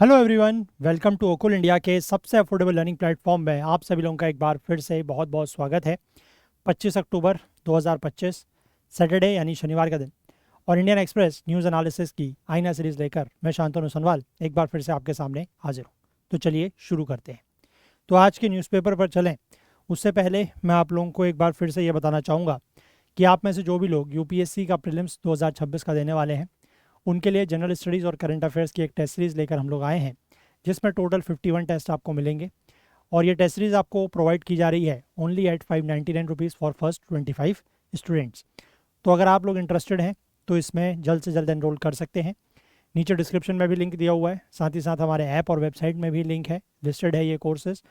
Hello everyone, welcome to Okul India के सबसे affordable learning platform में आप सभी लोगों का एक बार फिर से बहुत बहुत स्वागत है। 25 अक्टूबर 2025 सैटरडे यानी शनिवार का दिन और इंडियन एक्सप्रेस न्यूज़ एनालिसिस की आईना सीरीज़ लेकर मैं शांतनु सनवाल एक बार फिर से आपके सामने हाजिर हूँ। तो चलिए शुरू करते हैं। तो आज के न्यूज़पेपर पर चलें उससे पहले मैं आप लोगों को एक बार फिर से ये बताना चाहूँगा कि आप में से जो भी लोग यूपीएससी का प्रीलिम्स 2026 का देने वाले हैं उनके लिए जनरल स्टडीज़ और करंट अफेयर्स की एक टेस्ट सीरीज़ लेकर हम लोग आए हैं, जिसमें टोटल 51 टेस्ट आपको मिलेंगे। और ये टेस्ट सीरीज़ आपको प्रोवाइड की जा रही है only at 599 rupees for first 25 students. तो अगर आप लोग इंटरेस्टेड हैं तो इसमें जल्द से जल्द एनरोल कर सकते हैं। नीचे डिस्क्रिप्शन में भी लिंक दिया हुआ है, साथ ही साथ हमारे ऐप और वेबसाइट में भी लिंक है, लिस्टेड है ये कोर्सेज।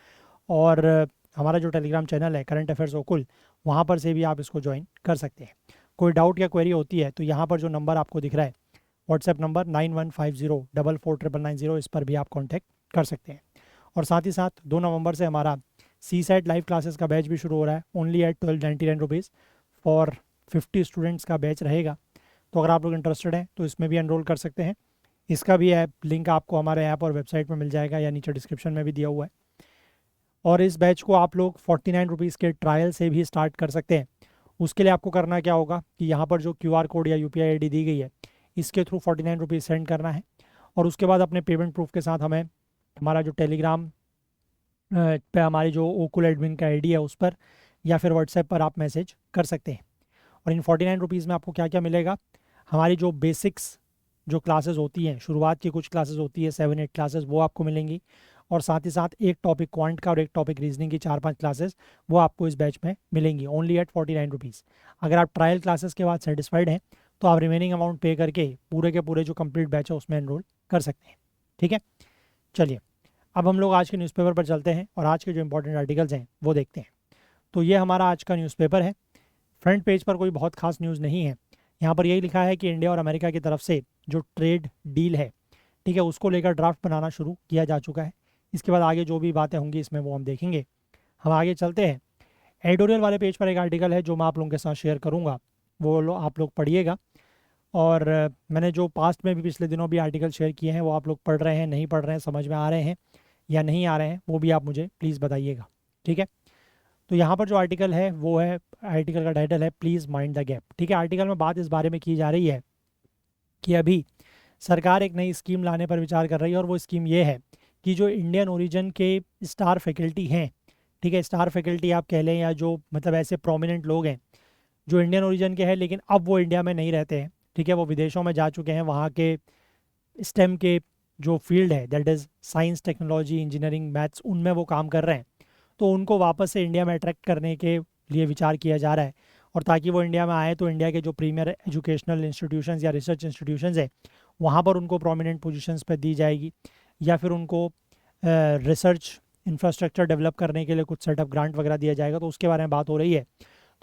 और हमारा जो टेलीग्राम चैनल है करंट अफेयर्स ओकुल, वहाँ पर से भी आप इसको ज्वाइन कर सकते हैं। कोई डाउट या क्वेरी होती है तो यहाँ पर जो नंबर आपको दिख रहा है व्हाट्सएप नंबर 9150449990, इस पर भी आप कांटेक्ट कर सकते हैं। और साथ ही साथ 2 नवंबर से हमारा सी सेट लाइव क्लासेस का बैच भी शुरू हो रहा है only at 1299 rupees for 50 students का बैच रहेगा। तो अगर आप लोग इंटरेस्टेड हैं तो इसमें भी एनरोल कर सकते हैं। इसका भी ऐप लिंक आपको हमारे ऐप और वेबसाइट में मिल जाएगा या नीचे डिस्क्रिप्शन में भी दिया हुआ है। और इस बैच को आप लोग 49 रुपीज़ के ट्रायल से भी स्टार्ट कर सकते हैं। उसके लिए आपको करना क्या होगा कि यहाँ पर जो QR कोड या UPI ID दी गई है इसके थ्रू 49 रुपीज़ सेंड करना है। और उसके बाद अपने पेमेंट प्रूफ के साथ हमें हमारा जो टेलीग्राम पे हमारी जो ओकुल एडमिन का ID है उस पर या फिर व्हाट्सएप पर आप मैसेज कर सकते हैं। और इन 49 रुपीज़ में आपको क्या क्या मिलेगा, हमारी जो बेसिक्स जो क्लासेस होती हैं, शुरुआत की कुछ क्लासेस होती है 7-8 क्लासेस, वो आपको मिलेंगी। और साथ ही साथ एक टॉपिक क्वांट का और एक टॉपिक रीजनिंग की 4-5 क्लासेस वो आपको इस बैच में मिलेंगी ओनली एट 49 रुपीज़। अगर आप ट्रायल क्लासेस के बाद सेटिस्फाइड हैं तो आप रिमेनिंग अमाउंट पे करके पूरे के पूरे जो कंप्लीट बैच है उसमें एनरोल कर सकते हैं। ठीक है, चलिए अब हम लोग आज के न्यूज़पेपर पर चलते हैं और आज के जो इंपॉर्टेंट आर्टिकल्स हैं वो देखते हैं। तो ये हमारा आज का न्यूज़पेपर है। फ्रंट पेज पर कोई बहुत खास न्यूज़ नहीं है। यहाँ पर यही लिखा है कि इंडिया और अमेरिका की तरफ से जो ट्रेड डील है, ठीक है, उसको लेकर ड्राफ्ट बनाना शुरू किया जा चुका है। इसके बाद आगे जो भी बातें होंगी इसमें वो हम देखेंगे। हम आगे चलते हैं। एडिटोरियल वाले पेज पर एक आर्टिकल है जो मैं आप लोगों के साथ शेयर करूँगा, आप लोग पढ़िएगा। और मैंने जो पास्ट में भी पिछले दिनों भी आर्टिकल शेयर किए हैं वो आप लोग पढ़ रहे हैं, नहीं पढ़ रहे हैं, समझ में आ रहे हैं या नहीं आ रहे हैं, वो भी आप मुझे प्लीज़ बताइएगा। ठीक है, तो यहाँ पर जो आर्टिकल है वो है, आर्टिकल का टाइटल है प्लीज़ माइंड द गैप। ठीक है, आर्टिकल में बात इस बारे में की जा रही है कि अभी सरकार एक नई स्कीम लाने पर विचार कर रही है और वो स्कीम ये है कि जो इंडियन ओरिजिन के स्टार फैकल्टी हैं, ठीक है, स्टार फैकल्टी आप कह लें या जो मतलब ऐसे प्रोमिनेंट लोग हैं जो इंडियन ओरिजिन के हैं लेकिन अब वो इंडिया में नहीं रहते हैं, ठीक है, वो विदेशों में जा चुके हैं, वहाँ के स्टेम के जो फील्ड है that is science, technology, engineering, maths, उनमें वो काम कर रहे हैं। तो उनको वापस से इंडिया में अट्रैक्ट करने के लिए विचार किया जा रहा है। और ताकि वो इंडिया में आए तो इंडिया के जो प्रीमियर एजुकेशनल इंस्टीट्यूशंस या रिसर्च इंस्टीट्यूशंस है वहाँ पर उनको प्रोमिनेंट पोजीशंस पर दी जाएगी या फिर उनको रिसर्च इंफ्रास्ट्रक्चर डेवलप करने के लिए कुछ सेटअप ग्रांट वगैरह दिया जाएगा। तो उसके बारे में बात हो रही है।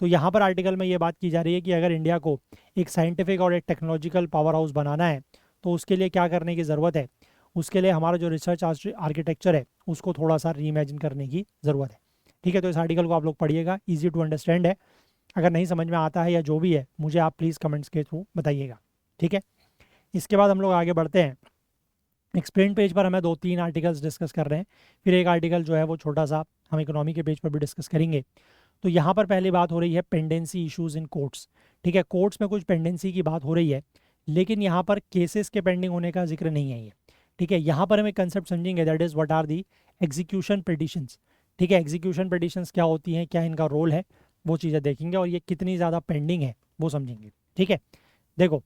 तो यहाँ पर आर्टिकल में ये बात की जा रही है कि अगर इंडिया को एक साइंटिफिक और एक टेक्नोलॉजिकल पावर हाउस बनाना है तो उसके लिए क्या करने की ज़रूरत है, उसके लिए हमारा जो रिसर्च आर्किटेक्चर है उसको थोड़ा सा रीइमेजिन करने की ज़रूरत है। ठीक है, तो इस आर्टिकल को आप लोग पढ़िएगा, ईजी टू अंडरस्टैंड है। अगर नहीं समझ में आता है या जो भी है मुझे आप प्लीज़ कमेंट्स के थ्रू बताइएगा। ठीक है, इसके बाद हम लोग आगे बढ़ते हैं। एक्सप्लेन पेज पर हमें 2-3 आर्टिकल्स डिस्कस कर रहे हैं, फिर एक आर्टिकल जो है वो छोटा सा हम इकोनॉमी के पेज पर भी डिस्कस करेंगे। तो यहाँ पर पहली बात हो रही है पेंडेंसी इश्यूज इन कोर्ट्स। ठीक है, कोर्ट्स में कुछ पेंडेंसी की बात हो रही है लेकिन यहाँ पर केसेस के पेंडिंग होने का जिक्र नहीं है ये। ठीक है, यहाँ पर हम एक कंसेप्ट समझेंगे that is what are the execution petitions. ठीक है, एग्जीक्यूशन पिटिशंस क्या होती हैं, क्या इनका रोल है, वो चीज़ें देखेंगे और ये कितनी ज़्यादा पेंडिंग है वो समझेंगे। ठीक है, देखो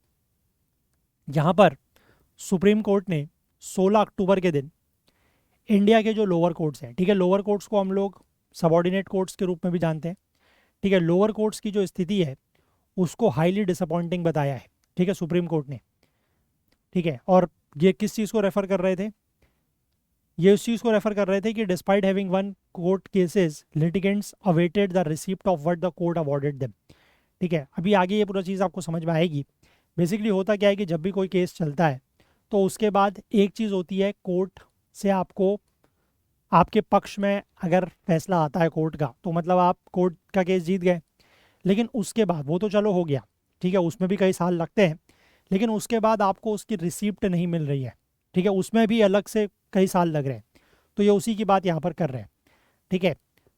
यहाँ पर सुप्रीम कोर्ट ने 16 अक्टूबर के दिन इंडिया के जो लोअर कोर्ट्स हैं, ठीक है, लोअर कोर्ट्स को हम लोग सबॉर्डिनेट कोर्ट्स के रूप में भी जानते हैं, ठीक है, लोअर कोर्ट्स की जो स्थिति है उसको हाईली डिसअपॉइंटिंग बताया है, ठीक है, सुप्रीम कोर्ट ने। ठीक है, और ये किस चीज़ को रेफर कर रहे थे, ये उस चीज़ को रेफर कर रहे थे कि despite having one court cases litigants awaited the receipt of what the court awarded them. ठीक है, अभी आगे ये पूरा चीज़ आपको समझ में आएगी। बेसिकली होता क्या है कि जब भी कोई केस चलता है तो उसके बाद एक चीज़ होती है, कोर्ट से आपको आपके पक्ष में अगर फैसला आता है कोर्ट का तो मतलब आप कोर्ट का केस जीत गए। लेकिन उसके बाद वो तो चलो हो गया, ठीक है, उसमें भी कई साल लगते हैं, लेकिन उसके बाद आपको उसकी रिसिप्ट नहीं मिल रही है। ठीक है, उसमें भी अलग से कई साल लग रहे हैं। तो ये उसी की बात यहाँ पर कर रहे हैं। ठीक है,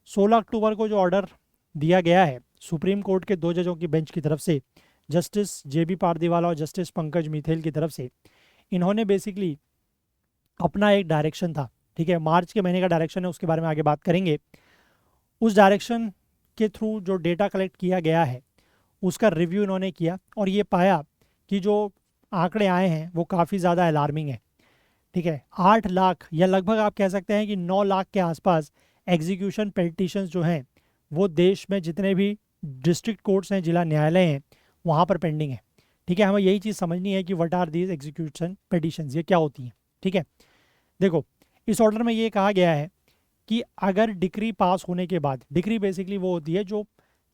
16 अक्टूबर को जो ऑर्डर दिया गया है सुप्रीम कोर्ट के 2 जजों की बेंच की तरफ से, जस्टिस JB पारदीवाला और जस्टिस पंकज मिथेल की तरफ से, इन्होंने बेसिकली अपना एक डायरेक्शन था, ठीक है, मार्च के महीने का डायरेक्शन है, उसके बारे में आगे बात करेंगे। उस डायरेक्शन के थ्रू जो डेटा कलेक्ट किया गया है उसका रिव्यू इन्होंने किया और ये पाया कि जो आंकड़े आए हैं वो काफ़ी ज़्यादा अलार्मिंग है। ठीक है, 8 लाख या लगभग आप कह सकते हैं कि 9 लाख के आसपास एग्जीक्यूशन पिटीशंस जो हैं वो देश में जितने भी डिस्ट्रिक्ट कोर्ट्स हैं, जिला न्यायालय हैं, वहाँ पर पेंडिंग है। ठीक है, हमें यही चीज़ समझनी है कि what are these execution petitions, ये क्या होती हैं। ठीक है, देखो इस ऑर्डर में ये कहा गया है कि अगर डिक्री पास होने के बाद, डिक्री बेसिकली वो होती है जो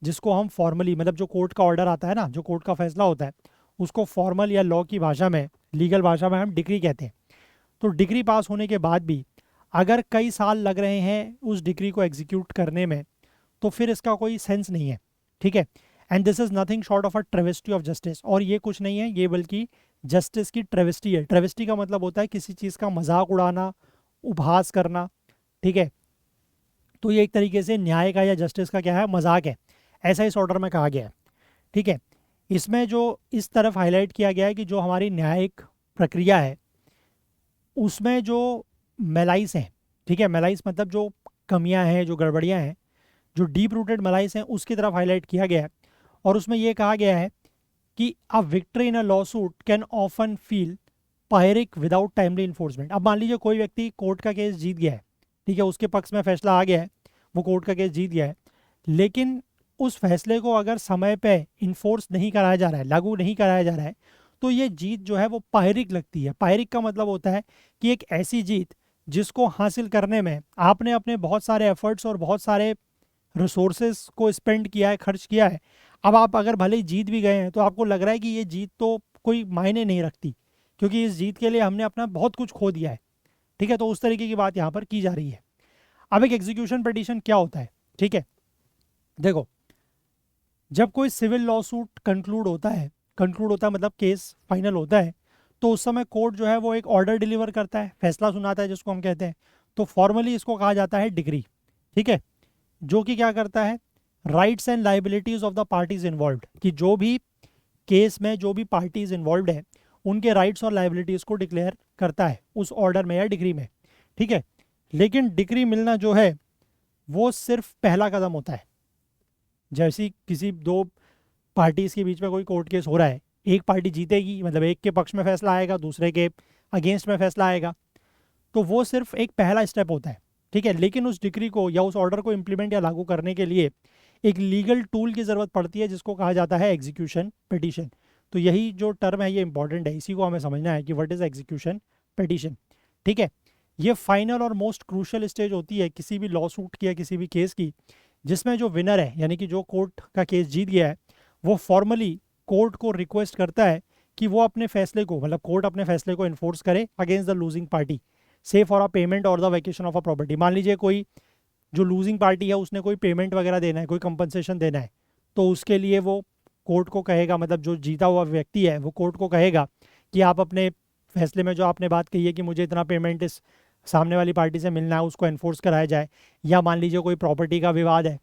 जिसको हम फॉर्मली, मतलब जो कोर्ट का ऑर्डर आता है ना, जो कोर्ट का फैसला होता है, उसको फॉर्मल या लॉ की भाषा में, लीगल भाषा में हम डिक्री कहते हैं। तो डिग्री पास होने के बाद भी अगर कई साल लग रहे हैं उस डिग्री को एग्जीक्यूट करने में, तो फिर इसका कोई सेंस नहीं है। ठीक है, and this is nothing short of a travesty of justice. और ये कुछ नहीं है, ये बल्कि जस्टिस की ट्रेविस्टी है। ट्रेविस्टी का मतलब होता है किसी चीज़ का मजाक उड़ाना, उपहास करना। ठीक है, तो ये एक तरीके से न्याय का या जस्टिस का क्या है, मजाक है, ऐसा इस ऑर्डर में कहा गया है। ठीक है, इसमें जो इस तरफ हाईलाइट किया गया है कि जो हमारी न्यायिक प्रक्रिया है उसमें जो मेलाइस हैं, ठीक है, मेलाइस मतलब जो कमियां हैं, जो गड़बड़ियां हैं, जो डीप रूटेड मेलाइस हैं, उसकी तरफ हाईलाइट किया गया है। और उसमें यह कहा गया है कि अ victory in a law suit can often feel पायरिक without timely enforcement. अब मान लीजिए कोई व्यक्ति कोर्ट का केस जीत गया है, ठीक है, उसके पक्ष में फैसला आ गया है, वो कोर्ट का केस जीत गया है, लेकिन उस फैसले को अगर समय पे इन्फोर्स नहीं कराया जा रहा है, लागू नहीं कराया जा रहा है, तो ये जीत जो है वो पायरिक लगती है। पायरिक का मतलब होता है कि एक ऐसी जीत जिसको हासिल करने में आपने अपने बहुत सारे एफर्ट्स और बहुत सारे रिसोर्सेज को स्पेंड किया है, खर्च किया है। अब आप अगर भले ही जीत भी गए हैं तो आपको लग रहा है कि ये जीत तो कोई मायने नहीं रखती, क्योंकि इस जीत के लिए हमने अपना बहुत कुछ खो दिया है। ठीक है, तो उस तरीके की बात यहाँ पर की जा रही है। अब एक एग्जीक्यूशन पिटीशन क्या होता है? ठीक है, देखो जब कोई सिविल लॉ सूट कंक्लूड होता है मतलब केस फाइनल होता है, तो उस समय कोर्ट जो है वो एक ऑर्डर डिलीवर करता है, फैसला सुनाता है जिसको हम कहते हैं। तो फॉर्मली इसको कहा जाता है डिग्री। ठीक है, जो कि क्या करता है, rights and liabilities of the parties involved, कि जो भी केस में जो भी पार्टीज इन्वॉल्व्ड है उनके राइट्स और लाइबिलिटीज को डिक्लेयर करता है उस ऑर्डर में या डिग्री में। ठीक है, लेकिन डिग्री मिलना जो है वो सिर्फ पहला कदम होता है। जैसी किसी दो पार्टीज के बीच में कोई कोर्ट केस हो रहा है, एक पार्टी जीतेगी, मतलब एक के पक्ष में फैसला आएगा, दूसरे के अगेंस्ट में फैसला आएगा, तो वो सिर्फ एक पहला स्टेप होता है। ठीक है, लेकिन उस डिग्री को या उस ऑर्डर को इम्प्लीमेंट या लागू करने के लिए एक लीगल टूल की ज़रूरत पड़ती है जिसको कहा जाता है एग्जीक्यूशन पिटीशन। तो यही जो टर्म है ये इंपॉर्टेंट है, इसी को हमें समझना है कि व्हाट इज़ एग्जीक्यूशन पिटीशन। ठीक है, ये फाइनल और मोस्ट क्रूशल स्टेज होती है किसी भी लॉ सूट की या किसी भी केस की, जिसमें जो विनर है यानी कि जो कोर्ट का केस जीत गया है वो फॉर्मली कोर्ट को रिक्वेस्ट करता है कि वो अपने फैसले को, मतलब कोर्ट अपने फैसले को इन्फोर्स करे अगेंस्ट द लूजिंग पार्टी, से फॉर अ पेमेंट और the vacation of a property. मान लीजिए कोई जो लूजिंग पार्टी है उसने कोई पेमेंट वगैरह देना है, कोई कंपनसेशन देना है, तो उसके लिए वो कोर्ट को कहेगा, मतलब जो जीता हुआ व्यक्ति है वो कोर्ट को कहेगा कि आप अपने फैसले में जो आपने बात कही है कि मुझे इतना पेमेंट इस सामने वाली पार्टी से मिलना है, उसको एनफोर्स कराया जाए। या मान लीजिए कोई प्रॉपर्टी का विवाद है,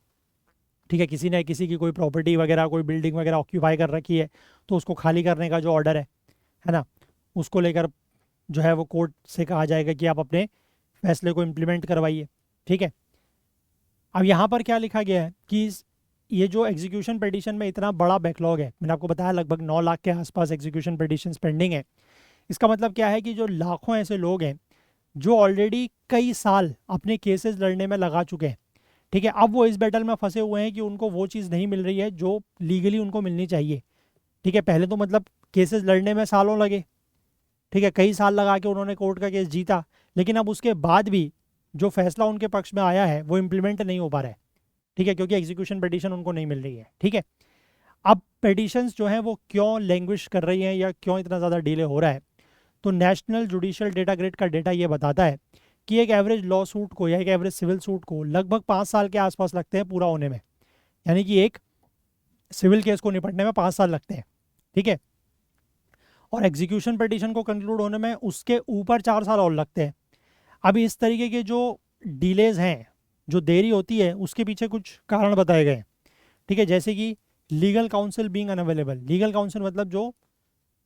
ठीक है, किसी ने किसी की कोई प्रॉपर्टी वगैरह, कोई बिल्डिंग वगैरह ऑक्यूपाई कर रखी है, तो उसको खाली करने का जो ऑर्डर है ना, उसको लेकर जो है वो कोर्ट से कहा जाएगा कि आप अपने फैसले को इम्प्लीमेंट करवाइए। ठीक है, अब यहाँ पर क्या लिखा गया है कि ये जो एग्जीक्यूशन पिटीशन में इतना बड़ा बैकलॉग है, मैंने आपको बताया लगभग 9 लाख के आसपास एग्जीक्यूशन पिटीशन पेंडिंग है। इसका मतलब क्या है कि जो लाखों ऐसे लोग हैं जो ऑलरेडी कई साल अपने केसेस लड़ने में लगा चुके हैं, ठीक है, अब वो इस बैटल में फंसे हुए हैं कि उनको वो चीज़ नहीं मिल रही है जो लीगली उनको मिलनी चाहिए। ठीक है, पहले तो मतलब केसेस लड़ने में सालों लगे, ठीक है, कई साल लगा के उन्होंने कोर्ट का केस जीता, लेकिन अब उसके बाद भी जो फैसला उनके पक्ष में आया है वो इम्प्लीमेंट नहीं हो पा रहा है। ठीक है, क्योंकि एग्जीक्यूशन पिटीशन उनको नहीं मिल रही है। ठीक है, अब पिटीशंस जो हैं वो क्यों लैंग्विश कर रही हैं या क्यों इतना ज़्यादा डिले हो रहा है, तो नेशनल जुडिशियल डेटा ग्रिड का डेटा ये बताता है कि एक एवरेज लॉ सूट को या एक एवरेज सिविल सूट को लगभग 5 साल के आसपास लगते हैं पूरा होने में। यानी कि एक सिविल केस को निपटने में 5 साल लगते हैं। ठीक है, और एग्जीक्यूशन पिटीशन को कंक्लूड होने में उसके ऊपर 4 साल और लगते हैं। अभी इस तरीके के जो डिलेज हैं, जो देरी होती है, उसके पीछे कुछ कारण बताए गए हैं। ठीक है, जैसे कि legal council being unavailable. Legal council मतलब जो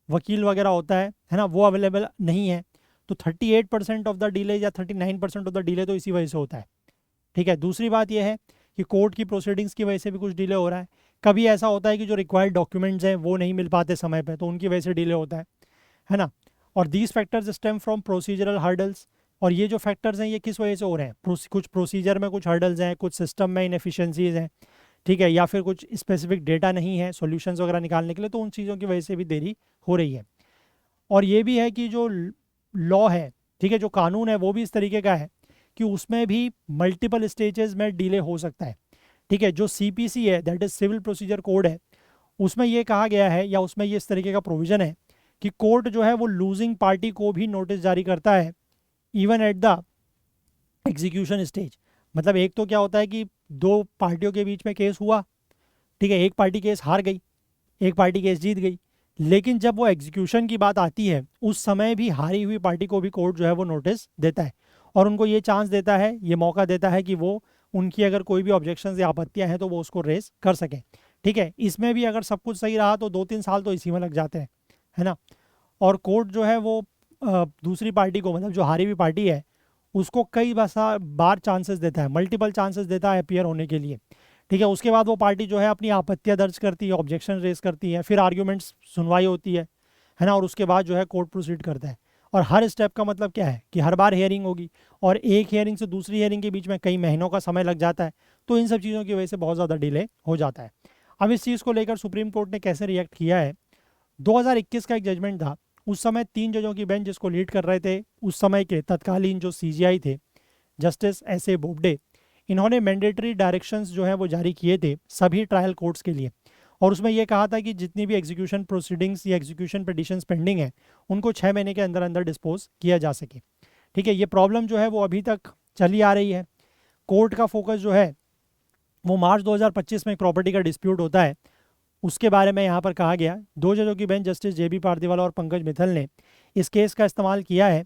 वकील वगैरह होता है ना, वो अवेलेबल नहीं है। तो 38% ऑफ द डिले या 39% ऑफ द डिले तो इसी वजह से होता है। ठीक है, दूसरी बात यह है कि कोर्ट की प्रोसीडिंग्स की वजह से भी कुछ डिले हो रहा है। कभी ऐसा होता है कि जो रिक्वायर्ड डॉक्यूमेंट्स हैं वो नहीं मिल पाते समय पे, तो उनकी वजह से डिले होता है ना। और these factors stem from procedural hurdles. और ये जो फैक्टर्स हैं ये किस वजह से हो रहे हैं? कुछ प्रोसीजर में कुछ हर्डल्स हैं, कुछ सिस्टम में इनएफिशिएंसीज हैं, ठीक है, या फिर कुछ स्पेसिफिक डेटा नहीं है सॉल्यूशंस वगैरह निकालने के लिए, तो उन चीज़ों की वजह से भी देरी हो रही है। और ये भी है कि जो लॉ है, ठीक है, जो कानून है वो भी इस तरीके का है कि उसमें भी मल्टीपल स्टेजेस में डिले हो सकता है। ठीक है, जो सीपीसी है, that is civil procedure code है, उसमें ये कहा गया है या उसमें ये इस तरीके का प्रोविजन है कि कोर्ट जो है वो लूजिंग पार्टी को भी नोटिस जारी करता है even at the execution stage. मतलब एक तो क्या होता है कि दो पार्टियों के बीच में केस हुआ, ठीक है, एक पार्टी केस हार गई, एक पार्टी केस जीत गई, लेकिन जब वो एग्जीक्यूशन की बात आती है उस समय भी हारी हुई पार्टी को भी कोर्ट जो है वो नोटिस देता है और उनको ये चांस देता है, ये मौका देता है कि वो उनकी अगर कोई भी ऑब्जेक्शंस या आपत्तियां हैं तो वो उसको रेज कर सकें। ठीक है, इसमें भी अगर सब कुछ सही रहा तो 2-3 साल तो इसी में लग जाते हैं, है ना। और कोर्ट जो है वो दूसरी पार्टी को, मतलब जो हारी हुई पार्टी है, उसको कई बार चांसेस देता है, मल्टीपल चांसेस देता है अपियर होने के लिए। ठीक है, उसके बाद वो पार्टी जो है अपनी आपत्तियां दर्ज करती है, ऑब्जेक्शन रेज करती है, फिर आर्ग्यूमेंट्स सुनवाई होती है ना, और उसके बाद जो है कोर्ट प्रोसीड करता है। और हर स्टेप का मतलब क्या है कि हर बार हियरिंग होगी और एक हियरिंग से दूसरी हियरिंग के बीच में कई महीनों का समय लग जाता है। तो इन सब चीज़ों की वजह से बहुत ज़्यादा डिले हो जाता है। अब इस चीज़ को लेकर सुप्रीम कोर्ट ने कैसे रिएक्ट किया है? 2021 का एक जजमेंट था, उस समय 3 जजों की बेंच जिसको लीड कर रहे थे उस समय के तत्कालीन जो सीजीआई थे, जस्टिस एस ए बोबडे, इन्होंने मैंडेटरी डायरेक्शंस जो है वो जारी किए थे सभी ट्रायल कोर्ट्स के लिए। और उसमें यह कहा था कि जितनी भी एग्जीक्यूशन प्रोसीडिंग्स या एग्जीक्यूशन पिटिशंस पेंडिंग है उनको 6 महीने के अंदर अंदर डिस्पोज किया जा सके। ठीक है, ये प्रॉब्लम जो है वो अभी तक चली आ रही है। कोर्ट का फोकस जो है वो मार्च 2025 में एक प्रॉपर्टी का डिस्प्यूट होता है, उसके बारे में यहाँ पर कहा गया। 2 जजों की bench justice J B Pardiwala और पंकज मित्तल ने इस केस का इस्तेमाल किया है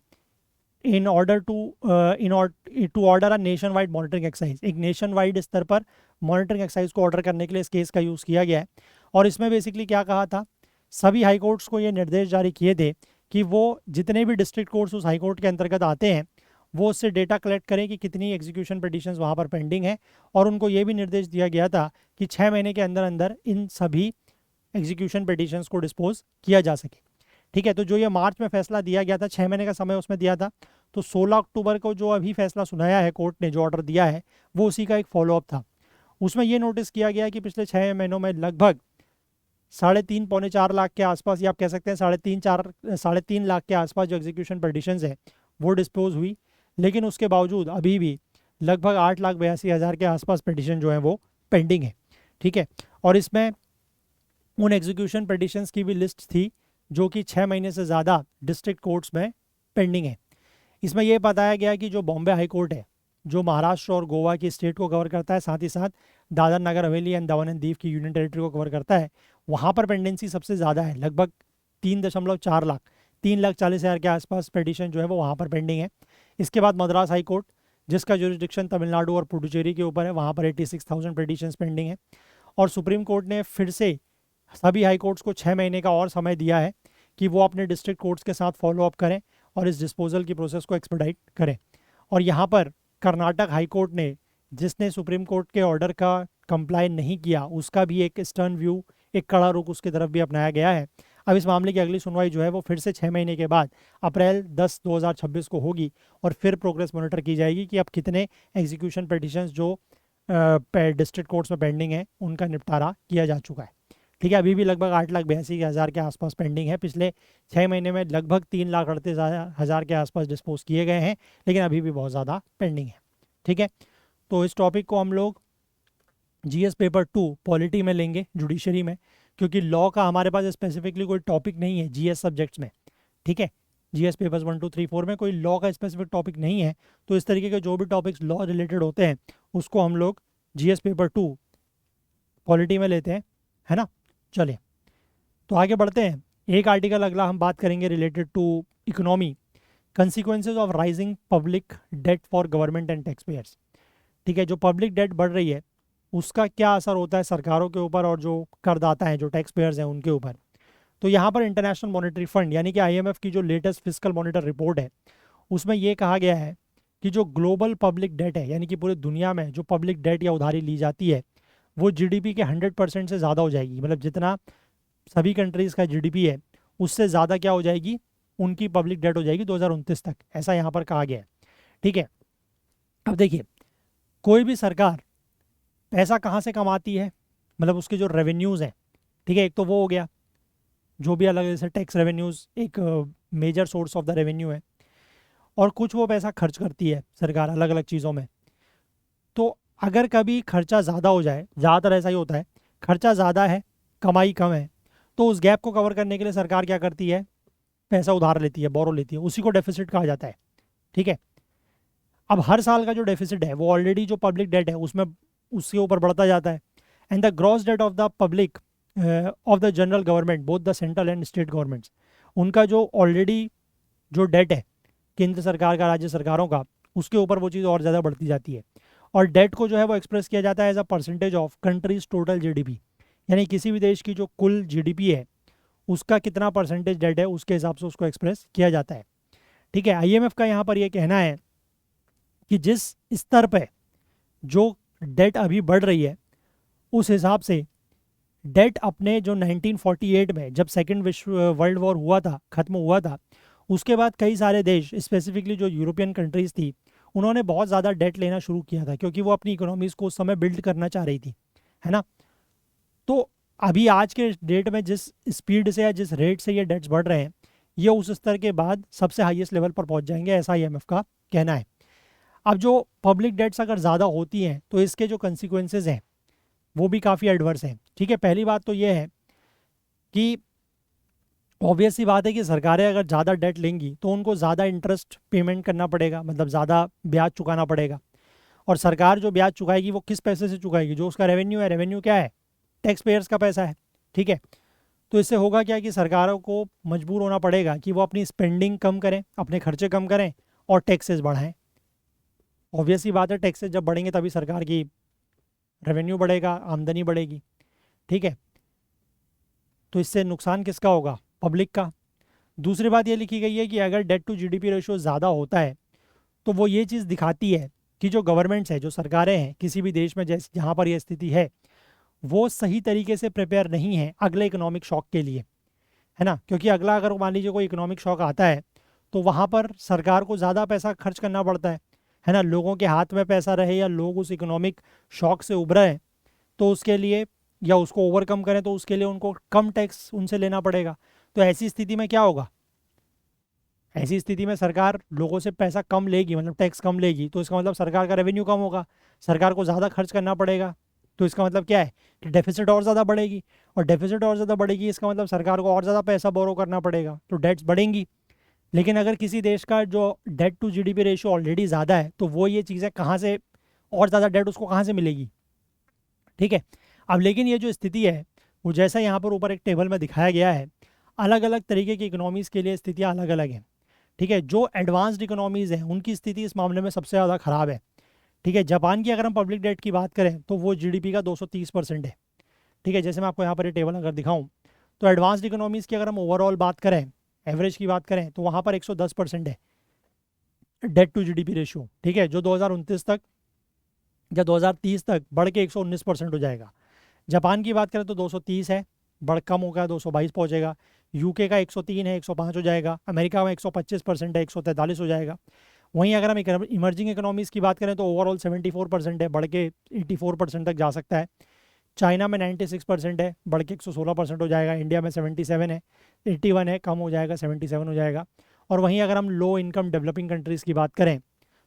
in order to order a nationwide monitoring exercise. एक नेशन वाइड स्तर पर मॉनिटरिंग एक्सरसाइज को ऑर्डर करने के लिए इस केस का यूज़ किया गया है। और इसमें बेसिकली क्या कहा था, सभी हाई कोर्ट्स को ये निर्देश जारी किए थे कि वो जितने भी डिस्ट्रिक्ट कोर्ट्स उस हाई कोर्ट के अंतर्गत आते हैं वो उससे डेटा कलेक्ट करें कि कितनी एग्जीक्यूशन पिटिशंस वहाँ पर पेंडिंग है। और उनको ये भी निर्देश दिया गया था कि 6 महीने के अंदर अंदर इन सभी एग्जीक्यूशन पिटिशंस को डिस्पोज किया जा सके। ठीक है, तो जो ये मार्च में फैसला दिया गया था, 6 महीने का समय उसमें दिया था, तो 16 अक्टूबर को जो अभी फैसला सुनाया है कोर्ट ने, जो ऑर्डर दिया है, वो उसी का एक फॉलोअप था। उसमें ये नोटिस किया गया कि पिछले 6 महीनों में लगभग 3.5-4 लाख के आसपास, या आप कह सकते हैं 3.5 के आसपास जो एग्जीक्यूशन पिटिशंस है वो डिस्पोज हुई। लेकिन उसके बावजूद अभी भी लगभग 8,82,000 के आसपास पिटिशन जो है वो पेंडिंग है। ठीक है, और इसमें उन एग्जीक्यूशन पिटिशंस की भी लिस्ट थी जो कि 6 महीने से ज़्यादा डिस्ट्रिक्ट कोर्ट्स में पेंडिंग है। इसमें यह बताया गया कि जो बॉम्बे हाई कोर्ट है, जो महाराष्ट्र और गोवा की स्टेट को कवर करता है, साथ ही साथ Dadar Nagar Haveli and Daman and Diu की यूनियन टेरिटरी को कवर करता है, वहाँ पर पेंडेंसी सबसे ज़्यादा है, लगभग 3.4 लाख, 3,40,000 के आसपास पिटिशन जो है वो वहाँ पर पेंडिंग है। इसके बाद मद्रास हाई कोर्ट, जिसका जुरिस्डिक्शन तमिलनाडु और पुडुचेरी के ऊपर है, वहाँ पर 86,000 पिटिशंस पेंडिंग है। और सुप्रीम कोर्ट ने फिर से सभी हाई कोर्ट्स को 6 महीने का और समय दिया है कि वो अपने डिस्ट्रिक्ट कोर्ट्स के साथ फॉलोअप करें और इस डिस्पोजल की प्रोसेस को एक्सपेडाइट करें। और यहाँ पर कर्नाटक हाई कोर्ट ने, जिसने सुप्रीम कोर्ट के ऑर्डर का कंप्लाई नहीं किया, उसका भी एक स्टर्न व्यू, एक कड़ा रुख उसकी तरफ भी अपनाया गया है। अब इस मामले की अगली सुनवाई जो है वो फिर से 6 महीने के बाद अप्रैल 10, 2026 को होगी और फिर प्रोग्रेस मॉनिटर की जाएगी कि अब कितने एग्जीक्यूशन पिटिशंस जो डिस्ट्रिक्ट कोर्ट्स में पेंडिंग है उनका निपटारा किया जा चुका है। ठीक है, अभी भी लगभग 8,82,000 के आसपास पेंडिंग है। पिछले 6 महीने में लगभग 3,38,000 के आसपास डिस्पोज किए गए हैं, लेकिन अभी भी बहुत ज़्यादा पेंडिंग है। ठीक है, तो इस टॉपिक को हम लोग जीएस पेपर 2 पॉलिटी में लेंगे, जुडिशरी में, क्योंकि लॉ का हमारे पास स्पेसिफिकली कोई टॉपिक नहीं है जीएस सब्जेक्ट्स में। ठीक है, जीएस पेपर्स 1, 2, 3, 4 में कोई लॉ का स्पेसिफिक टॉपिक नहीं है, तो इस तरीके के जो भी टॉपिक्स लॉ रिलेटेड होते हैं उसको हम लोग जीएस पेपर 2 पॉलिटी में लेते हैं, है ना। चलिए, तो आगे बढ़ते हैं। एक आर्टिकल अगला हम बात करेंगे related to economy, consequences of rising public debt for government and taxpayers. ठीक है, जो पब्लिक डेट बढ़ रही है उसका क्या असर होता है सरकारों के ऊपर और जो करदाता हैं, जो टैक्स पेयर्स हैं, उनके ऊपर। तो यहाँ पर इंटरनेशनल मॉनेटरी फंड यानी कि आईएमएफ की जो लेटेस्ट फिस्कल मॉनिटर रिपोर्ट है उसमें ये कहा गया है कि जो ग्लोबल पब्लिक डेट है, यानी कि पूरी दुनिया में जो पब्लिक डेट या उधारी ली जाती है, वो जीडीपी के 100% से ज़्यादा हो जाएगी। मतलब जितना सभी कंट्रीज़ का जीडीपी है उससे ज़्यादा क्या हो जाएगी, उनकी पब्लिक डेट हो जाएगी 2029 तक, ऐसा यहाँ पर कहा गया है। ठीक है, अब देखिए, कोई भी सरकार पैसा कहाँ से कमाती है, मतलब उसके जो रेवेन्यूज़ हैं। ठीक है, एक तो वो हो गया, जो भी अलग जैसे टैक्स रेवेन्यूज़ एक major source of the revenue है, और कुछ वो पैसा खर्च करती है सरकार अलग अलग चीज़ों में। तो अगर कभी खर्चा ज़्यादा हो जाए, ज़्यादातर ऐसा ही होता है, खर्चा ज़्यादा है कमाई कम है, तो उस गैप को कवर करने के लिए सरकार क्या करती है, पैसा उधार लेती है, बोरो लेती है, उसी को डेफिसिट कहा जाता है। ठीक है, अब हर साल का जो डेफिसिट है वो ऑलरेडी जो पब्लिक डेट है उसमें उसके ऊपर बढ़ता जाता है। And the gross debt of the public of the general government both the central and state governments, उनका जो ऑलरेडी जो डेट है केंद्र सरकार का, राज्य सरकारों का, उसके ऊपर वो चीज़ और ज़्यादा बढ़ती जाती है। और डेट को जो है वो एक्सप्रेस किया जाता है as a percentage of country's total GDP, यानी किसी भी देश की जो कुल जीडीपी है उसका कितना परसेंटेज डेट है उसके हिसाब से उसको एक्सप्रेस किया जाता है। ठीक है, आईएमएफ का यहाँ पर ये कहना है कि जिस स्तर पे जो डेट अभी बढ़ रही है उस हिसाब से डेट अपने जो 1948 में जब सेकेंड विश्व वर्ल्ड वॉर हुआ था, ख़त्म हुआ था, उसके बाद कई सारे देश स्पेसिफिकली जो यूरोपियन कंट्रीज़ थी उन्होंने बहुत ज़्यादा डेट लेना शुरू किया था, क्योंकि वो अपनी इकोनॉमीज़ को उस समय बिल्ड करना चाह रही थी, है ना। तो अभी आज के डेट में जिस स्पीड से या जिस रेट से ये डेट्स बढ़ रहे हैं, ये उस स्तर के बाद सबसे हाईएस्ट लेवल पर पहुंच जाएंगे, ऐसा आईएमएफ का कहना है। अब जो पब्लिक डेट्स अगर ज़्यादा होती हैं तो इसके जो कंसिक्वेंसेज हैं वो भी काफ़ी एडवर्स हैं। ठीक है, पहली बात तो ये है कि ऑब्वियस सी बात है कि सरकारें अगर ज़्यादा डेट लेंगी तो उनको ज़्यादा इंटरेस्ट पेमेंट करना पड़ेगा, मतलब ज़्यादा ब्याज चुकाना पड़ेगा। और सरकार जो ब्याज चुकाएगी वो किस पैसे से चुकाएगी, जो उसका रेवेन्यू है, रेवेन्यू क्या है, टैक्स पेयर्स का पैसा है। ठीक है, तो इससे होगा क्या कि सरकारों को मजबूर होना पड़ेगा कि वो अपनी स्पेंडिंग कम करें, अपने खर्चे कम करें और टैक्सेस बढ़ाएं। ऑब्वियस सी बात है, टैक्सेस जब बढ़ेंगे तभी सरकार की रेवेन्यू बढ़ेगा, आमदनी बढ़ेगी। ठीक है, तो इससे नुकसान किसका होगा, पब्लिक का। दूसरी बात ये लिखी गई है कि अगर डेट टू जीडीपी रेशियो ज़्यादा होता है तो वो ये चीज़ दिखाती है कि जो गवर्नमेंट्स है, जो सरकारें हैं किसी भी देश में, जैसे जहाँ पर यह स्थिति है, वो सही तरीके से प्रिपेयर नहीं है अगले इकोनॉमिक शॉक के लिए, है ना। क्योंकि अगला अगर मान लीजिए कोई इकोनॉमिक शॉक आता है तो वहाँ पर सरकार को ज़्यादा पैसा खर्च करना पड़ता है ना। लोगों के हाथ में पैसा रहे या लोग उस इकोनॉमिक शॉक से उभरें तो उसके लिए, या उसको ओवरकम करें तो उसके लिए उनको कम टैक्स उनसे लेना पड़ेगा। तो ऐसी स्थिति में क्या होगा, ऐसी स्थिति में सरकार लोगों से पैसा कम लेगी, मतलब टैक्स कम लेगी, तो इसका मतलब सरकार का रेवेन्यू कम होगा, सरकार को ज़्यादा खर्च करना पड़ेगा। तो इसका मतलब क्या है कि डेफिसिट और ज़्यादा बढ़ेगी, और डेफिसिट और ज़्यादा बढ़ेगी इसका मतलब सरकार को और ज़्यादा पैसा बोरो करना पड़ेगा, तो डेट्स बढ़ेंगी। लेकिन अगर किसी देश का जो debt to GDP ratio already ज़्यादा है तो वो ये चीज़ें कहाँ से, और ज़्यादा डेट उसको कहाँ से मिलेगी। ठीक है, अब लेकिन ये जो स्थिति है वो जैसा यहाँ पर ऊपर एक टेबल में दिखाया गया है, अलग अलग तरीके की इकोनॉमीज़ के लिए स्थितियाँ अलग अलग हैं। ठीक है, जो एडवांस्ड इकोनॉमीज़ हैं उनकी स्थिति इस मामले में सबसे ज़्यादा ख़राब है। ठीक है, जापान की अगर हम पब्लिक डेट की बात करें तो वो जीडीपी का 230% है। ठीक है, जैसे मैं आपको यहाँ पर ये टेबल अगर दिखाऊँ तो एडवांस्ड इकोनॉमीज़ की अगर हम ओवरऑल बात करें, एवरेज की बात करें, तो वहाँ पर 110% है डेट टू जीडीपी रेशियो। ठीक है, जो 2029 तक या 2030 तक बढ़ के 119% हो जाएगा। जापान की बात करें तो 230 है, बढ़ कम होगा 222 पहुँचेगा। यूके का 103 है, 105 हो जाएगा। अमेरिका में 125% है, 143 हो जाएगा। वहीं अगर हम इमर्जिंग इकोनॉमीज़ की बात करें तो ओवरऑल 74% है, बढ़ के 84% तक जा सकता है। चाइना में 96% है, बढ़ के 116% हो जाएगा। इंडिया में 77 है, 81 है, कम हो जाएगा, 77 हो जाएगा। और वहीं अगर हम लो इनकम डेवलपिंग कंट्रीज़ की बात करें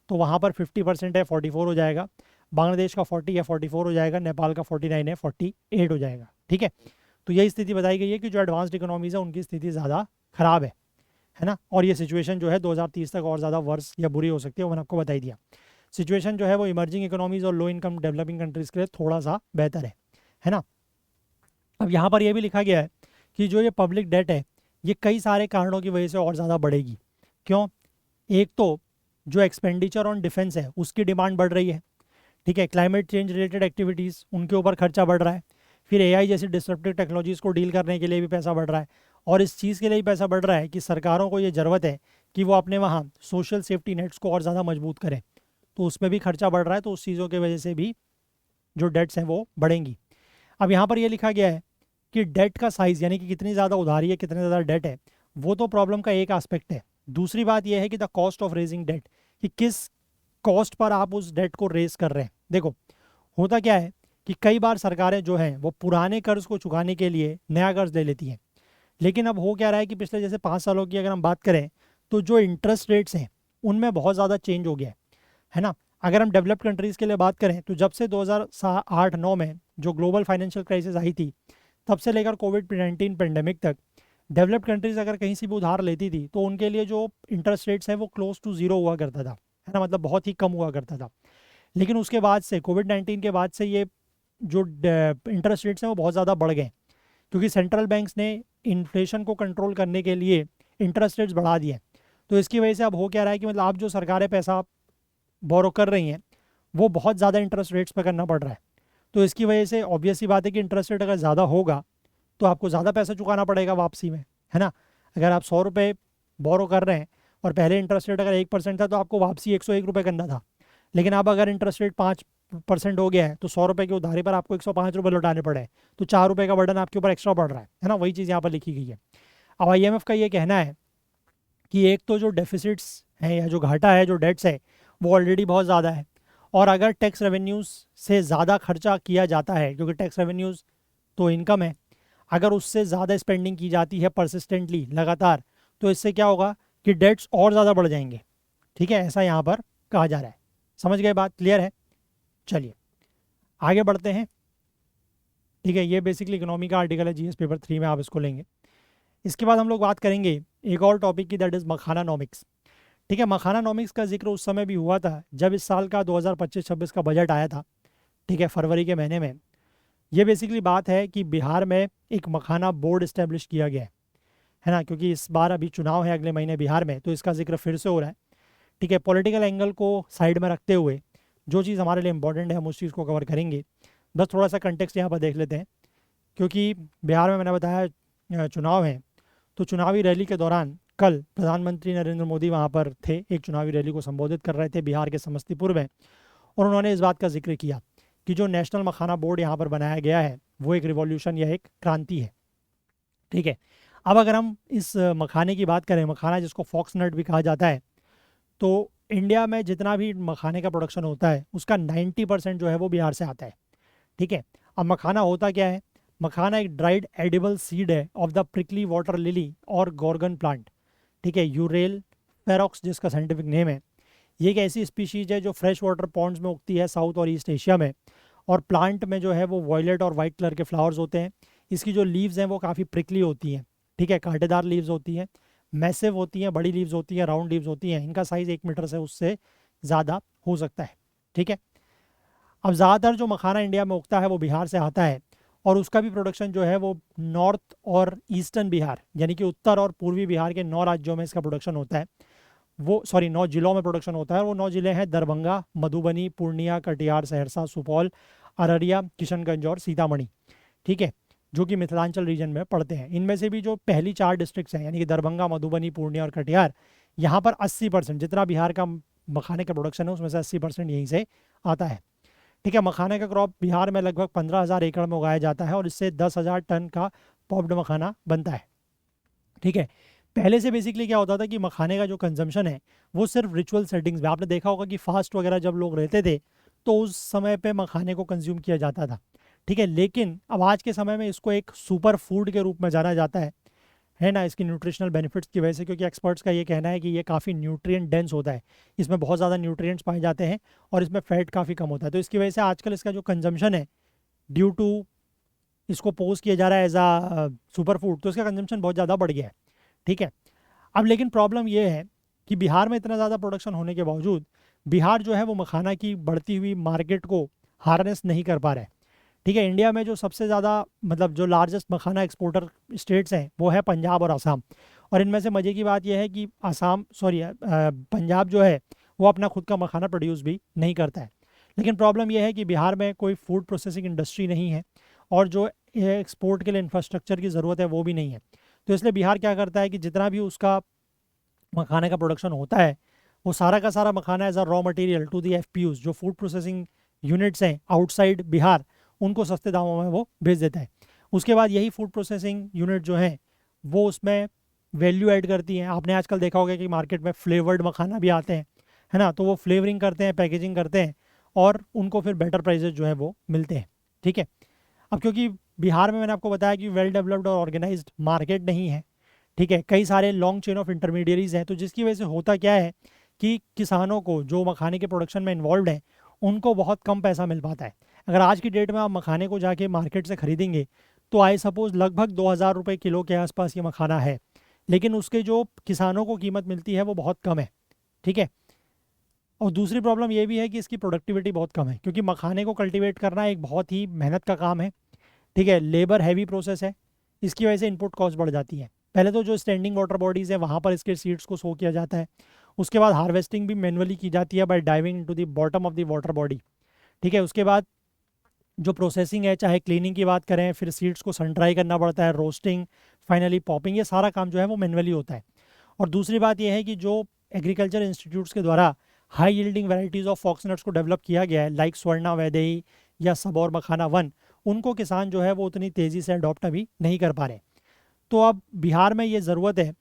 तो वहाँ पर 50% है, 44 हो जाएगा। बांग्लादेश का 40 है, 44 हो जाएगा। नेपाल का 49 है, 48 हो जाएगा। ठीक है, तो यही स्थिति बताई गई है कि जो एडवांस्ड इकोनॉमीज़ है उनकी स्थिति ज़्यादा ख़राब है ना। और ये सिचुएशन जो है 2030 तक और ज़्यादा वर्स या बुरी हो सकती है, वो मैंने आपको बता ही दिया। सिचुएशन जो है वो इमर्जिंग इकोनॉमीज़ और लो इनकम डेवलपिंग कंट्रीज़ के लिए थोड़ा सा बेहतर है ना। अब यहाँ पर यह भी लिखा गया है कि जो ये पब्लिक डेट है ये कई सारे कारणों की वजह से और ज़्यादा बढ़ेगी। क्यों? एक तो जो एक्सपेंडिचर ऑन डिफेंस है उसकी डिमांड बढ़ रही है, ठीक है, क्लाइमेट चेंज रिलेटेड एक्टिविटीज़ उनके ऊपर खर्चा बढ़ रहा है, फिर एआई जैसी डिस्ट्रप्टिव टेक्नोलॉजीज़ को डील करने के लिए भी पैसा बढ़ रहा है, और इस चीज़ के लिए भी पैसा बढ़ रहा है कि सरकारों को ये ज़रूरत है कि वो अपने वहाँ सोशल सेफ्टी नेट्स को और ज़्यादा मजबूत करें, तो उसमें भी खर्चा बढ़ रहा है, तो उस चीज़ों की वजह से भी जो डेट्स हैं वो बढ़ेंगी। अब यहाँ पर ये लिखा गया है कि डेट का साइज़ यानी कि कितनी ज़्यादा उधारी है, कितने ज़्यादा डेट है, वो तो प्रॉब्लम का एक आस्पेक्ट है। दूसरी बात यह है कि the cost of raising debt, कि किस कॉस्ट पर आप उस डेट को रेज कर रहे हैं। देखो, होता क्या है कि कई बार सरकारें जो हैं वो पुराने कर्ज को चुकाने के लिए नया कर्ज ले लेती हैं, लेकिन अब हो क्या रहा है कि पिछले जैसे 5 सालों की अगर हम बात करें तो जो इंटरेस्ट रेट्स हैं उनमें बहुत ज़्यादा चेंज हो गया है ना। अगर हम डेवलप्ड कंट्रीज़ के लिए बात करें तो जब से 2008-9 में जो ग्लोबल फाइनेंशियल क्राइसिस आई थी, तब से लेकर कोविड-19 पेंडेमिक तक डेवलप्ड कंट्रीज़ अगर कहीं से भी उधार लेती थी तो उनके लिए जो इंटरेस्ट रेट्स है वो क्लोज टू ज़ीरो हुआ करता था, है ना, मतलब बहुत ही कम हुआ करता था। लेकिन उसके बाद से कोविड-19 के बाद से ये जो इंटरेस्ट रेट्स हैं वो बहुत ज़्यादा बढ़ गए, क्योंकि सेंट्रल बैंक्स ने इन्फ्लेशन को कंट्रोल करने के लिए इंटरेस्ट रेट्स बढ़ा दिए। तो इसकी वजह से अब हो क्या रहा है कि मतलब आप जो सरकारें पैसा बोरो कर रही हैं वो बहुत ज़्यादा इंटरेस्ट रेट्स पर करना पड़ रहा है। तो इसकी वजह से ऑब्वियस सी बात है कि इंटरेस्ट रेट अगर ज़्यादा होगा तो आपको ज़्यादा पैसा चुकाना पड़ेगा वापसी में, है ना। अगर आप 100 रुपये बोरो कर रहे हैं और पहले इंटरेस्ट रेट अगर 1% था तो आपको वापसी 101 रुपये करना था, लेकिन अब अगर इंटरेस्ट रेट 5% हो गया है तो 100 रुपये की उधारी पर आपको 105 रुपये लौटाने पड़े, तो 4 रुपये का बर्डन आपके ऊपर एक्स्ट्रा बढ़ रहा है ना। वही चीज़ यहाँ पर लिखी गई है। अब आईएमएफ का ये कहना है कि एक तो जो डेफिसिट्स हैं या जो घाटा है, जो डेट्स है, वो ऑलरेडी बहुत ज़्यादा है, और अगर टैक्स रेवेन्यूज़ से ज़्यादा खर्चा किया जाता है, क्योंकि टैक्स रेवेन्यूज़ तो इनकम है, अगर उससे ज़्यादा स्पेंडिंग की जाती है परसिस्टेंटली लगातार, तो इससे क्या होगा कि डेट्स और ज़्यादा बढ़ जाएंगे। ठीक है, ऐसा यहाँ पर कहा जा रहा है। समझ गए बात? क्लियर है? चलिए आगे बढ़ते हैं। ठीक है, ये बेसिकली इकोनॉमी का आर्टिकल है, जीएस पेपर 3 में आप इसको लेंगे। इसके बाद हम लोग बात करेंगे एक और टॉपिक की, दैट इज़ मखानानॉमिक्स। ठीक है, मखानानॉमिक्स का जिक्र उस समय भी हुआ था जब इस साल का 2025-26 का बजट आया था, ठीक है, फरवरी के महीने में। ये बेसिकली बात है कि बिहार में एक मखाना बोर्ड इस्टेब्लिश किया गया है ना, क्योंकि इस बार अभी चुनाव है अगले महीने बिहार में, तो इसका जिक्र फिर से हो रहा है। ठीक है, पॉलिटिकल एंगल को साइड में रखते हुए जो चीज़ हमारे लिए इंपॉर्टेंट है हम उस चीज़ को कवर करेंगे। बस थोड़ा सा कंटेक्स्ट यहाँ पर देख लेते हैं, क्योंकि बिहार में मैंने बताया चुनाव है, तो चुनावी रैली के दौरान कल प्रधानमंत्री नरेंद्र मोदी वहाँ पर थे, एक चुनावी रैली को संबोधित कर रहे थे बिहार के समस्तीपुर में, और उन्होंने इस बात का जिक्र किया कि जो नेशनल मखाना बोर्ड यहाँ पर बनाया गया है वो एक रिवॉल्यूशन या एक क्रांति है। ठीक है, अब अगर हम इस मखाने की बात करें, मखाना जिसको फॉक्स नट भी कहा जाता है, तो इंडिया में जितना भी मखाने का प्रोडक्शन होता है उसका 90% जो है वो बिहार से आता है। ठीक है, अब मखाना होता क्या है? मखाना एक ड्राइड एडिबल सीड है of the prickly water lily और गॉर्गन प्लांट। ठीक है, यूरेल फेरोक्स जिसका साइंटिफिक नेम है। ये एक ऐसी स्पीशीज है जो फ्रेश वाटर पॉन्ड्स में उगती है साउथ और ईस्ट एशिया में, और प्लांट में जो है वो वॉयलेट और वाइट कलर के फ्लावर्स होते हैं। इसकी जो लीव्स हैं वो काफ़ी प्रिकली होती हैं, ठीक है, कांटेदार लीव्स होती हैं, मैसिव होती हैं, बड़ी लीव्स होती हैं, राउंड लीव्स होती हैं। इनका साइज़ 1 मीटर से उससे ज़्यादा हो सकता है। ठीक है, अब ज़्यादातर जो मखाना इंडिया में उगता है वो बिहार से आता है, और उसका भी प्रोडक्शन जो है वो नॉर्थ और ईस्टर्न बिहार यानी कि उत्तर और पूर्वी बिहार के 9 राज्यों में इसका प्रोडक्शन होता है। वो 9 जिलों में प्रोडक्शन होता है। वो 9 जिले हैं दरभंगा, मधुबनी, पूर्णिया, कटिहार, सहरसा, सुपौल, अररिया, किशनगंज और सीतामढ़ी। ठीक है, जो कि मिथिलांचल रीजन में पड़ते हैं। इनमें से भी जो पहली 4 डिस्ट्रिक्ट्स हैं यानी कि दरभंगा, मधुबनी, पूर्णिया और कटिहार, यहाँ पर 80% जितना बिहार का मखाने का प्रोडक्शन है उसमें से 80% यहीं से आता है। ठीक है, मखाने का क्रॉप बिहार में लगभग 15,000 एकड़ में उगाया जाता है, और इससे 10,000 टन का पॉप्ड मखाना बनता है। ठीक है, पहले से बेसिकली क्या होता था कि मखाने का जो कंजम्पशन है वो सिर्फ रिचुअल सेटिंग्स में, आपने देखा होगा कि फास्ट वगैरह जब लोग रहते थे तो उस समय पे मखाने को कंज्यूम किया जाता था। ठीक है, लेकिन अब आज के समय में इसको एक सुपर फूड के रूप में जाना जाता है ना, इसकी न्यूट्रिशनल बेनिफिट्स की वजह से, क्योंकि एक्सपर्ट्स का ये कहना है कि ये काफ़ी न्यूट्रिएंट डेंस होता है, इसमें बहुत ज़्यादा न्यूट्रिएंट्स पाए जाते हैं, और इसमें फैट काफ़ी कम होता है। तो इसकी वजह से आजकल इसका जो कंजम्पशन है, ड्यू टू इसको पोज किया जा रहा है एज आ सुपर फूड, तो इसका कंजम्पशन बहुत ज़्यादा बढ़ गया है। ठीक है, अब लेकिन प्रॉब्लम ये है कि बिहार में इतना ज़्यादा प्रोडक्शन होने के बावजूद बिहार जो है वो मखाना की बढ़ती हुई मार्केट को हार्नेस नहीं कर पा रहा है। ठीक है, इंडिया में जो सबसे ज़्यादा मतलब जो लार्जेस्ट मखाना एक्सपोर्टर स्टेट्स हैं वो है पंजाब और असम। और इनमें से मज़े की बात यह है कि पंजाब जो है वो अपना खुद का मखाना प्रोड्यूस भी नहीं करता है। लेकिन प्रॉब्लम यह है कि बिहार में कोई फूड प्रोसेसिंग इंडस्ट्री नहीं है और जो एक्सपोर्ट के लिए इंफ्रास्ट्रक्चर की ज़रूरत है वो भी नहीं है। तो इसलिए बिहार क्या करता है कि जितना भी उसका मखाने का प्रोडक्शन होता है वो सारा का सारा makhana as a raw material to the FPUs, जो फूड प्रोसेसिंग यूनिट्स हैं आउटसाइड बिहार, उनको सस्ते दामों में वो बेच देता है। उसके बाद यही फूड प्रोसेसिंग यूनिट जो है वो उसमें वैल्यू ऐड करती हैं। आपने आजकल देखा होगा कि मार्केट में फ्लेवर्ड मखाना भी आते हैं, है ना, तो वो फ्लेवरिंग करते हैं, पैकेजिंग करते हैं और उनको फिर बेटर प्राइजेज जो है वो मिलते हैं। ठीक है, अब क्योंकि बिहार में मैंने आपको बताया कि वेल डेवलप्ड और ऑर्गेनाइज्ड मार्केट नहीं है, ठीक है, कई सारे लॉन्ग चेन ऑफ इंटरमीडियरीज हैं, तो जिसकी वजह से होता क्या है कि किसानों को जो मखाने के प्रोडक्शन में इन्वॉल्व हैं उनको बहुत कम पैसा मिल पाता है। अगर आज की डेट में आप मखाने को जाके मार्केट से खरीदेंगे तो आई सपोज लगभग 2,000 रुपये किलो के आसपास ये मखाना है, लेकिन उसके जो किसानों को कीमत मिलती है वो बहुत कम है। ठीक है, और दूसरी प्रॉब्लम ये भी है कि इसकी प्रोडक्टिविटी बहुत कम है, क्योंकि मखाने को कल्टीवेट करना एक बहुत ही मेहनत का काम है। ठीक है, लेबर हैवी प्रोसेस है, इसकी वजह से इनपुट कॉस्ट बढ़ जाती है। पहले तो जो स्टैंडिंग वाटर बॉडीज़ है वहाँ पर इसके सीड्स को सो किया जाता है, उसके बाद हार्वेस्टिंग भी मैनुअली की जाती है by diving into the bottom of the water body. ठीक है, उसके बाद जो प्रोसेसिंग है, चाहे क्लीनिंग की बात करें, फिर सीड्स को सन ड्राई करना पड़ता है, रोस्टिंग, फाइनली पॉपिंग, ये सारा काम जो है वो मैनुअली होता है। और दूसरी बात यह है कि जो एग्रीकल्चर इंस्टीट्यूट्स के द्वारा हाई यील्डिंग वैरायटीज़ ऑफ फॉक्सनट्स को डेवलप किया गया है, लाइक स्वर्णा वैदेही या सबौर मखाना वन, उनको किसान जो है वो उतनी तेज़ी से अडॉप्ट अभी नहीं कर पा रहे। तो अब बिहार में ये ज़रूरत है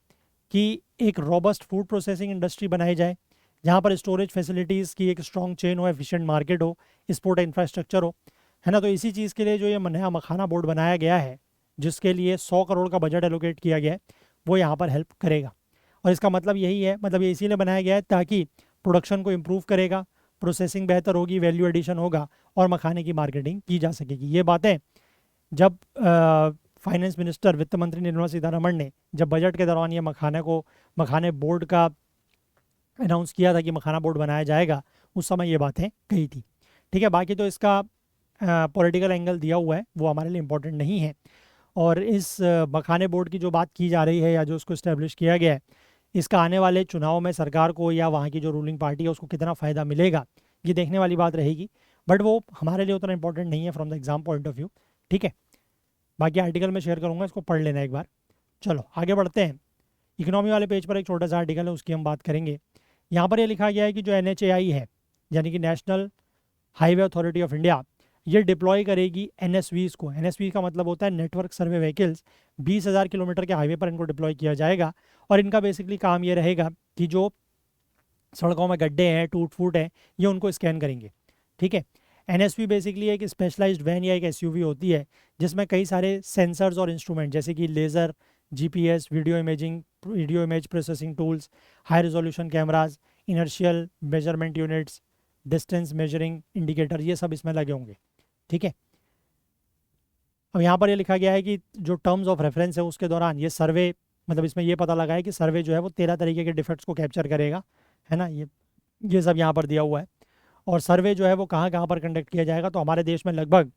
कि एक रॉबस्ट फूड प्रोसेसिंग इंडस्ट्री बनाई जाए, जहाँ पर स्टोरेज फैसिलिटीज़ की एक स्ट्रॉन्ग चेन हो, एफिशिएंट मार्केट हो, स्पोर्ट इंफ्रास्ट्रक्चर हो, है ना। तो इसी चीज़ के लिए जो ये नया मखाना बोर्ड बनाया गया है, जिसके लिए 100 करोड़ का बजट एलोकेट किया गया है, वो यहाँ पर हेल्प करेगा। और इसका मतलब यही है, मतलब ये इसीलिए बनाया गया है ताकि प्रोडक्शन को इम्प्रूव करेगा, प्रोसेसिंग बेहतर होगी, वैल्यू एडिशन होगा और मखाने की मार्केटिंग की जा सकेगी। ये बातें जब फाइनेंस मिनिस्टर, वित्त मंत्री निर्मला सीतारमण ने जब बजट के दौरान ये मखाने बोर्ड का अनाउंस किया था कि मखाना बोर्ड बनाया जाएगा, उस समय ये बातें कही थी। ठीक है, बाकी तो इसका पॉलिटिकल एंगल दिया हुआ है, वो हमारे लिए इम्पोर्टेंट नहीं है। और इस मखाने बोर्ड की जो बात की जा रही है या जो उसको इस्टेब्लिश किया गया है, इसका आने वाले चुनाव में सरकार को या वहाँ की जो रूलिंग पार्टी है उसको कितना फ़ायदा मिलेगा, ये देखने वाली बात रहेगी। बट वो हमारे लिए उतना इंपॉर्टेंट नहीं है from the exam point of view. ठीक है, बाकी आर्टिकल में शेयर करूँगा, इसको पढ़ लेना एक बार। चलो आगे बढ़ते हैं। इकोनॉमी वाले पेज पर एक छोटा सा आर्टिकल है, उसकी हम बात करेंगे। यहाँ पर ये लिखा गया है कि जो NHAI है, यानी कि national highway authority of India, ये डिप्लॉय करेगी NSVs को। NSV का मतलब होता है नेटवर्क सर्वे व्हीकल्स। 20,000 किलोमीटर के हाईवे पर इनको डिप्लॉय किया जाएगा और इनका बेसिकली काम ये रहेगा कि जो सड़कों में गड्ढे हैं, टूट फूट हैं, ये उनको स्कैन करेंगे। ठीक है, NSV बेसिकली एक स्पेशलाइज्ड वैन या एक SUV होती है जिसमें कई सारे सेंसर्स और इंस्ट्रूमेंट जैसे कि laser, GPS, video image processing tools, high resolution cameras, inertial measurement units, distance measuring indicator, ये सब इसमें लगे होंगे। ठीक है, अब यहाँ पर ये लिखा गया है कि जो टर्म्स ऑफ रेफरेंस है उसके दौरान ये सर्वे, मतलब इसमें ये पता लगा है कि सर्वे जो है वो 13 तरीके के डिफेक्ट्स को कैप्चर करेगा, है ना। ये सब यहाँ पर दिया हुआ है। और सर्वे जो है वो कहाँ कहाँ पर कंडक्ट किया जाएगा, तो हमारे देश में लगभग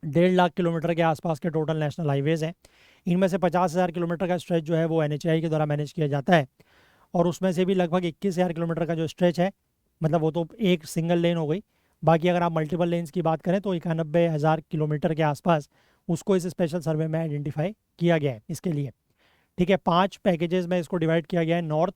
1.5 लाख किलोमीटर के आसपास के टोटल नेशनल हाईवेज़ हैं। इनमें से 50,000 किलोमीटर का स्ट्रेच जो है वो NHAI के द्वारा मैनेज किया जाता है और उसमें से भी लगभग 21,000 किलोमीटर का जो स्ट्रेच है, मतलब वो तो एक सिंगल लेन हो गई। बाकी अगर आप मल्टीपल लेन्स की बात करें तो 91,000 किलोमीटर के आसपास उसको इस स्पेशल सर्वे में आइडेंटिफाई किया गया है इसके लिए। ठीक है, 5 पैकेजेस में इसको डिवाइड किया गया है, नॉर्थ,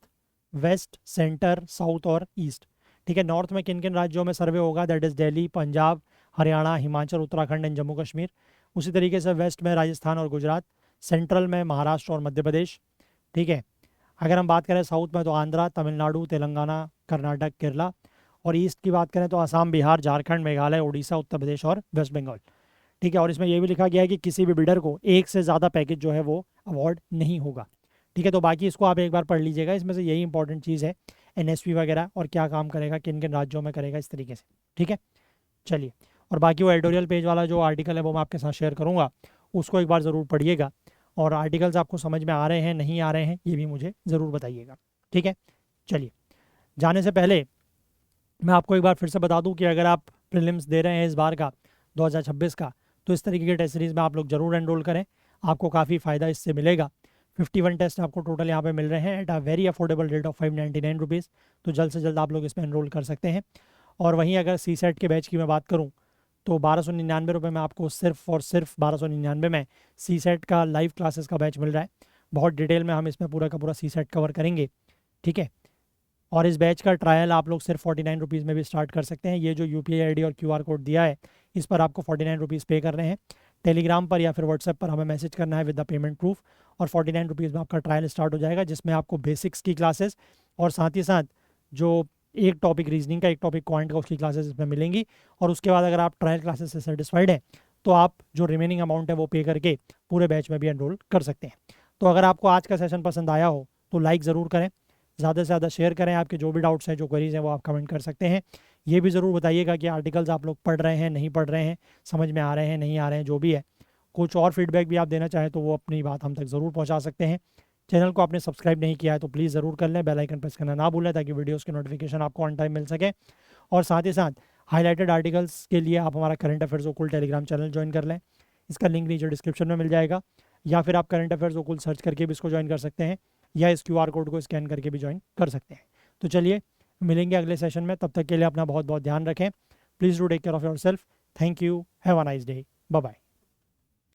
वेस्ट, सेंटर, साउथ और ईस्ट। ठीक है, नॉर्थ में किन किन राज्यों में सर्वे होगा, that is Delhi, Punjab, Haryana, Himachal, Uttarakhand and Jammu Kashmir. उसी तरीके से वेस्ट में राजस्थान और गुजरात, सेंट्रल में महाराष्ट्र और मध्य प्रदेश। ठीक है, अगर हम बात करें साउथ में तो आंध्रा, तमिलनाडु, तेलंगाना, कर्नाटक, केरला। और ईस्ट की बात करें तो असम, बिहार, झारखंड, मेघालय, उड़ीसा, उत्तर प्रदेश और वेस्ट बंगाल। ठीक है, और इसमें यह भी लिखा गया है कि किसी भी बिडर को एक से ज़्यादा पैकेज जो है वो अवार्ड नहीं होगा। ठीक है, तो बाकी इसको आप एक बार पढ़ लीजिएगा, इसमें से यही इंपॉर्टेंट चीज़ है, NSV वगैरह और क्या काम करेगा, किन किन राज्यों में करेगा, इस तरीके से। ठीक है, चलिए, और बाकी वो एडिटोरियल पेज वाला जो आर्टिकल है वो मैं आपके साथ शेयर करूँगा, उसको एक बार ज़रूर पढ़िएगा। और आर्टिकल्स आपको समझ में आ रहे हैं, नहीं आ रहे हैं, ये भी मुझे ज़रूर बताइएगा। ठीक है, चलिए, जाने से पहले मैं आपको एक बार फिर से बता दूं कि अगर आप प्रीलिम्स दे रहे हैं इस बार का, 2026 का। तो इस तरीके के टेस्ट सीरीज़ में आप लोग ज़रूर एनरोल करें, आपको काफ़ी फ़ायदा इससे मिलेगा। 51 टेस्ट आपको टोटल यहाँ पे मिल रहे हैं at a very affordable rate of 599 rupees. तो जल्द से जल्द आप लोग इसमें एनरोल कर सकते हैं। और वहीं अगर सी सेट के बैच की मैं बात करूँ तो 1299 रुपये में आपको सिर्फ और सिर्फ 1299 में सी सेट का लाइव क्लासेस का बैच मिल रहा है। बहुत डिटेल में हम इसमें पूरा का पूरा सी सेट कवर करेंगे, ठीक है। और इस बैच का ट्रायल आप लोग सिर्फ 49 रुपीज़ में भी स्टार्ट कर सकते हैं। ये जो UPI ID और QR कोड दिया है इस पर आपको 49 रुपीज़ पे करने हैं। टेलीग्राम पर या फिर व्हाट्सएप पर हमें मैसेज करना है विद द पेमेंट प्रूफ, और 49 रुपीज़ में आपका ट्रायल स्टार्ट हो जाएगा, जिसमें आपको बेसिक्स की क्लासेस और साथ ही साथ जो एक टॉपिक रीजनिंग का, एक टॉपिक क्वांट का, उसकी क्लासेस इसमें मिलेंगी। और उसके बाद अगर आप ट्रायल क्लासेस से सेटिस्फाइड हैं तो आप जो रिमेनिंग अमाउंट है वो पे करके पूरे बैच में भी एनरोल कर सकते हैं। तो अगर आपको आज का सेशन पसंद आया हो तो लाइक ज़रूर करें, ज़्यादा से ज़्यादा शेयर करें। आपके जो भी डाउट्स हैं, जो क्वेरीज हैं, वो आप कमेंट कर सकते हैं। ये भी ज़रूर बताइएगा कि आर्टिकल्स आप लोग पढ़ रहे हैं, नहीं पढ़ रहे हैं, समझ में आ रहे हैं, नहीं आ रहे हैं, जो भी है। कुछ और फीडबैक भी आप देना चाहें तो वो अपनी बात हम तक ज़रूर पहुँचा सकते हैं। चैनल को आपने सब्सक्राइब नहीं किया है तो प्लीज़ ज़रूर कर लें, बेल आइकन प्रेस करना ना भूलें ताकि वीडियोस की नोटिफिकेशन आपको ऑन टाइम मिल सके। और साथ ही साथ हाईलाइटेड आर्टिकल्स के लिए आप हमारा करंट अफेयर्स ओकुल टेलीग्राम चैनल ज्वाइन कर लें। इसका लिंक नीचे डिस्क्रिप्शन में मिल जाएगा, या फिर आप करंट अफेयर्स ओकुल सर्च करके भी इसको ज्वाइन कर सकते हैं, या इस QR कोड को स्कैन करके भी ज्वाइन कर सकते हैं। तो चलिए मिलेंगे अगले सेशन में, तब तक के लिए अपना बहुत बहुत ध्यान रखें। Please do take care of yourself. Thank you, have a nice day, bye bye.